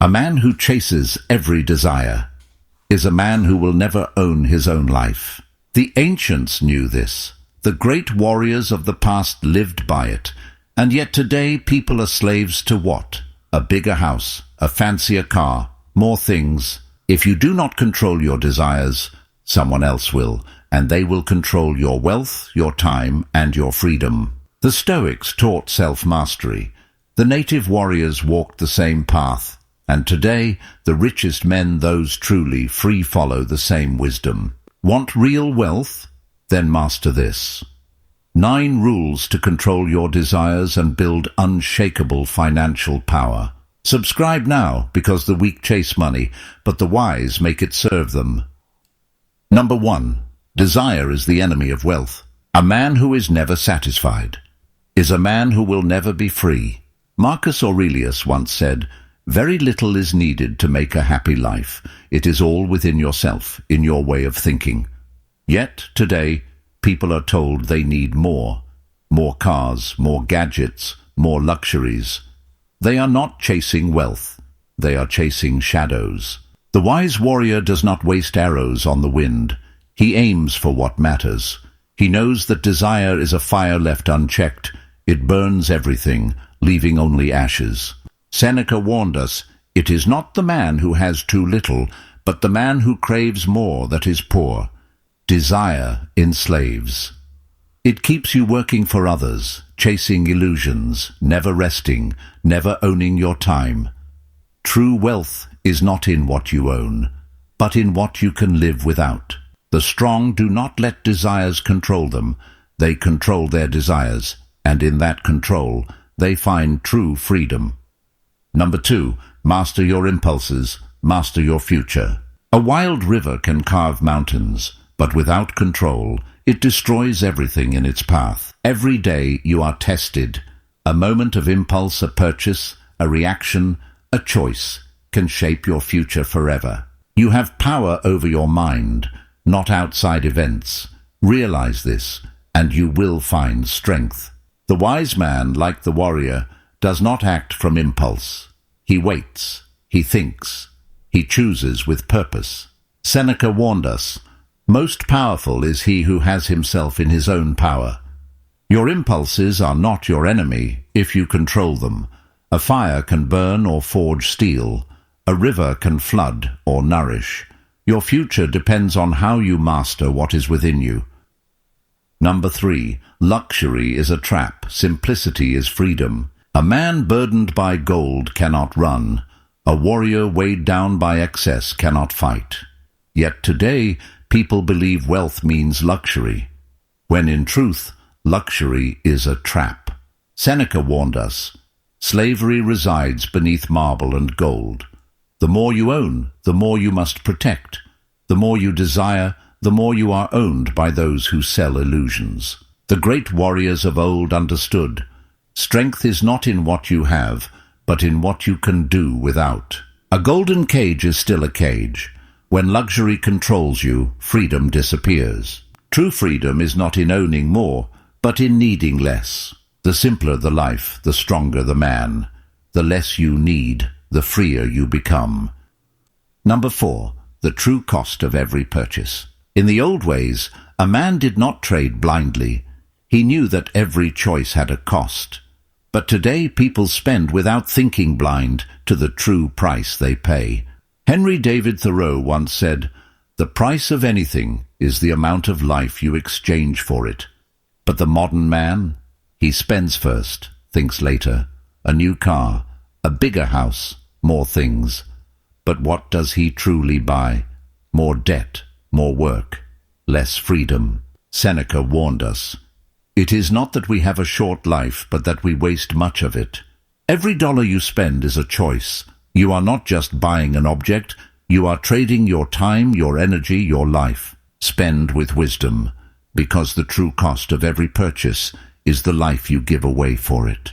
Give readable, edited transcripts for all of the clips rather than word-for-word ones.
A man who chases every desire is a man who will never own his own life. The ancients knew this. The great warriors of the past lived by it. And yet today people are slaves to what? A bigger house, a fancier car, more things. If you do not control your desires, someone else will, and they will control your wealth, your time, and your freedom. The Stoics taught self-mastery. The native warriors walked the same path. And today, the richest men, those truly free, follow the same wisdom. Want real wealth? Then master this. 9 rules to control your desires and build unshakable financial power. Subscribe now, because the weak chase money, but the wise make it serve them. Number 1. Desire is the enemy of wealth. A man who is never satisfied is a man who will never be free. Marcus Aurelius once said, "Very little is needed to make a happy life. It is all within yourself, in your way of thinking." Yet, today, people are told they need more. More cars, more gadgets, more luxuries. They are not chasing wealth. They are chasing shadows. The wise warrior does not waste arrows on the wind. He aims for what matters. He knows that desire is a fire left unchecked. It burns everything, leaving only ashes. Seneca warned us, "It is not the man who has too little, but the man who craves more that is poor." Desire enslaves. It keeps you working for others, chasing illusions, never resting, never owning your time. True wealth is not in what you own, but in what you can live without. The strong do not let desires control them. They control their desires, and in that control, they find true freedom. Number 2, master your impulses, master your future. A wild river can carve mountains, but without control, it destroys everything in its path. Every day you are tested. A moment of impulse, a purchase, a reaction, a choice can shape your future forever. You have power over your mind, not outside events. Realize this, and you will find strength. The wise man, like the warrior, does not act from impulse. He waits, he thinks, he chooses with purpose. Seneca warned us, "Most powerful is he who has himself in his own power." Your impulses are not your enemy if you control them. A fire can burn or forge steel. A river can flood or nourish. Your future depends on how you master what is within you. Number 3, luxury is a trap. Simplicity is freedom. A man burdened by gold cannot run. A warrior weighed down by excess cannot fight. Yet today, people believe wealth means luxury, when in truth, luxury is a trap. Seneca warned us, "Slavery resides beneath marble and gold." The more you own, the more you must protect. The more you desire, the more you are owned by those who sell illusions. The great warriors of old understood, strength is not in what you have, but in what you can do without. A golden cage is still a cage. When luxury controls you, freedom disappears. True freedom is not in owning more, but in needing less. The simpler the life, the stronger the man. The less you need, the freer you become. Number 4, the true cost of every purchase. In the old ways, a man did not trade blindly. He knew that every choice had a cost. But today people spend without thinking blind to the true price they pay. Henry David Thoreau once said, "The price of anything is the amount of life you exchange for it." But the modern man, he spends first, thinks later. A new car, a bigger house, more things. But what does he truly buy? More debt, more work, less freedom. Seneca warned us, "It is not that we have a short life, but that we waste much of it." Every dollar you spend is a choice. You are not just buying an object, you are trading your time, your energy, your life. Spend with wisdom, because the true cost of every purchase is the life you give away for it.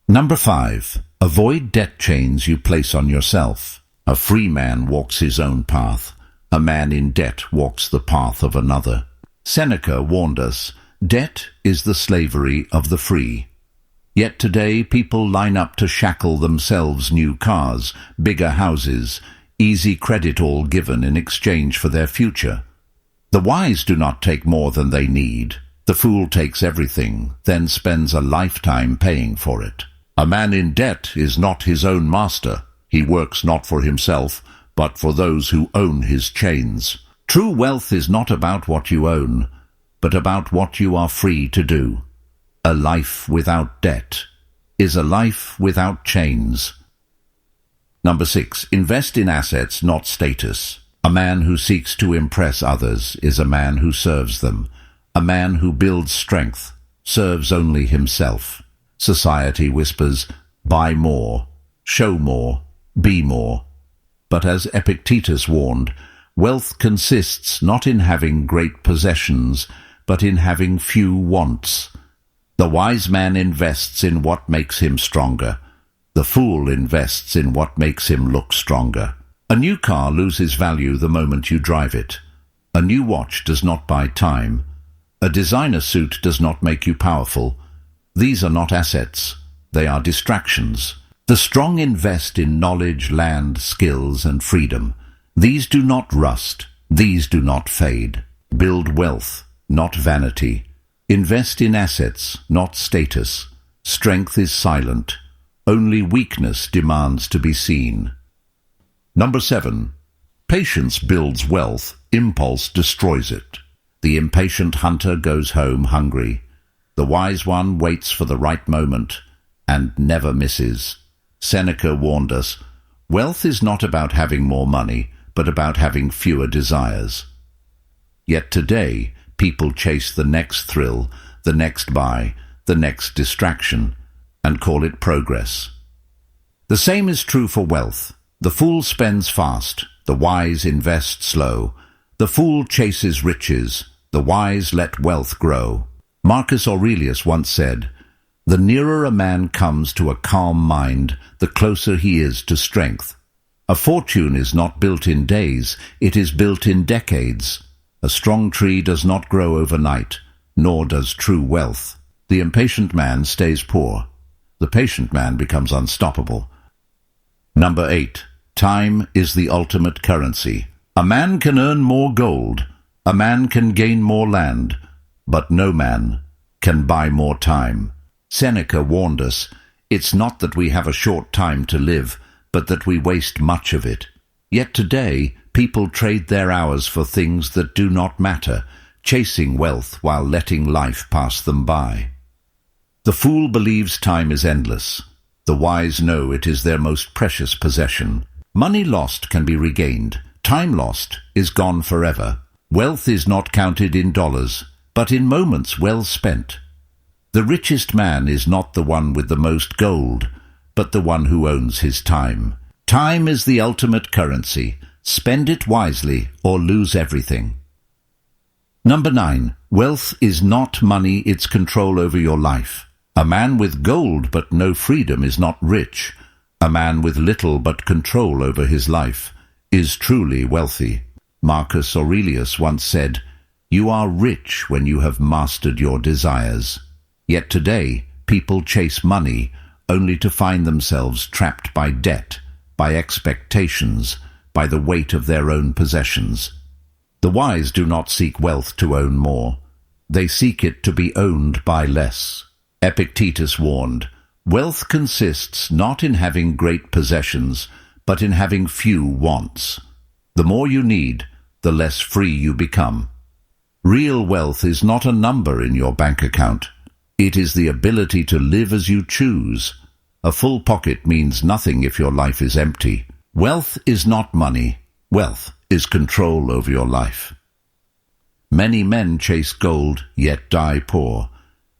Number 5, avoid debt chains you place on yourself. A free man walks his own path. A man in debt walks the path of another. Seneca warned us, debt is the slavery of the free. Yet today people line up to shackle themselves new cars, bigger houses, easy credit all given in exchange for their future. The wise do not take more than they need. The fool takes everything, then spends a lifetime paying for it. A man in debt is not his own master. He works not for himself, but for those who own his chains. True wealth is not about what you own, but about what you are free to do. A life without debt is a life without chains. Number 6. Invest in assets, not status. A man who seeks to impress others is a man who serves them. A man who builds strength serves only himself. Society whispers, buy more, show more, be more. But as Epictetus warned, wealth consists not in having great possessions, but in having few wants. The wise man invests in what makes him stronger. The fool invests in what makes him look stronger. A new car loses value the moment you drive it. A new watch does not buy time. A designer suit does not make you powerful. These are not assets. They are distractions. The strong invest in knowledge, land, skills, and freedom. These do not rust. These do not fade. Build wealth, not vanity. Invest in assets, not status. Strength is silent. Only weakness demands to be seen. Number 7. Patience builds wealth. Impulse destroys it. The impatient hunter goes home hungry. The wise one waits for the right moment and never misses. Seneca warned us, wealth is not about having more money, but about having fewer desires. Yet today, people chase the next thrill, the next buy, the next distraction, and call it progress. The same is true for wealth. The fool spends fast, the wise invest slow. The fool chases riches, the wise let wealth grow. Marcus Aurelius once said, the nearer a man comes to a calm mind, the closer he is to strength. A fortune is not built in days, it is built in decades. A strong tree does not grow overnight, nor does true wealth. The impatient man stays poor. The patient man becomes unstoppable. Number 8. Time is the ultimate currency. A man can earn more gold. A man can gain more land. But no man can buy more time. Seneca warned us, it's not that we have a short time to live, but that we waste much of it. Yet today, people trade their hours for things that do not matter, chasing wealth while letting life pass them by. The fool believes time is endless. The wise know it is their most precious possession. Money lost can be regained. Time lost is gone forever. Wealth is not counted in dollars, but in moments well spent. The richest man is not the one with the most gold, but the one who owns his time. Time is the ultimate currency. Spend it wisely or lose everything. Number 9. Wealth is not money, it's control over your life. A man with gold but no freedom is not rich. A man with little but control over his life is truly wealthy. Marcus Aurelius once said, you are rich when you have mastered your desires. Yet today, people chase money only to find themselves trapped by debt, by expectations, by the weight of their own possessions. The wise do not seek wealth to own more. They seek it to be owned by less. Epictetus warned, wealth consists not in having great possessions, but in having few wants. The more you need, the less free you become. Real wealth is not a number in your bank account. It is the ability to live as you choose. A full pocket means nothing if your life is empty. Wealth is not money. Wealth is control over your life. Many men chase gold, yet die poor.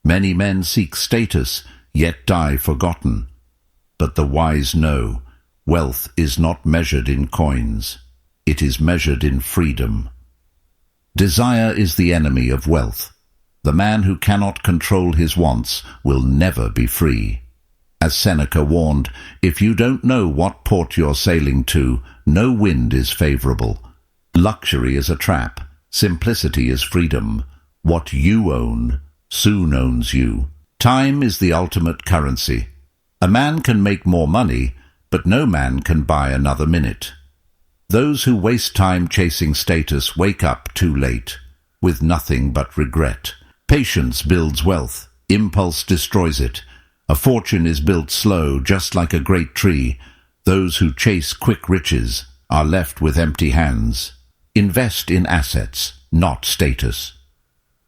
Many men seek status, yet die forgotten. But the wise know, wealth is not measured in coins. It is measured in freedom. Desire is the enemy of wealth. The man who cannot control his wants will never be free. As Seneca warned, if you don't know what port you're sailing to, no wind is favorable. Luxury is a trap. Simplicity is freedom. What you own soon owns you. Time is the ultimate currency. A man can make more money, but no man can buy another minute. Those who waste time chasing status wake up too late, with nothing but regret. Patience builds wealth, impulse destroys it. A fortune is built slow, just like a great tree. Those who chase quick riches are left with empty hands. Invest in assets, not status.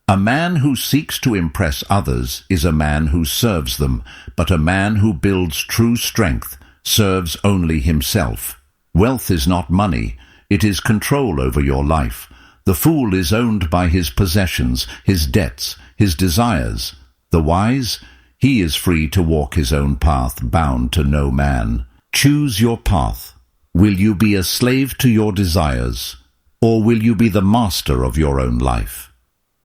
A man who seeks to impress others is a man who serves them, but a man who builds true strength serves only himself. Wealth is not money, it is control over your life. The fool is owned by his possessions, his debts, his desires. The wise, he is free to walk his own path, bound to no man. Choose your path. Will you be a slave to your desires, or will you be the master of your own life?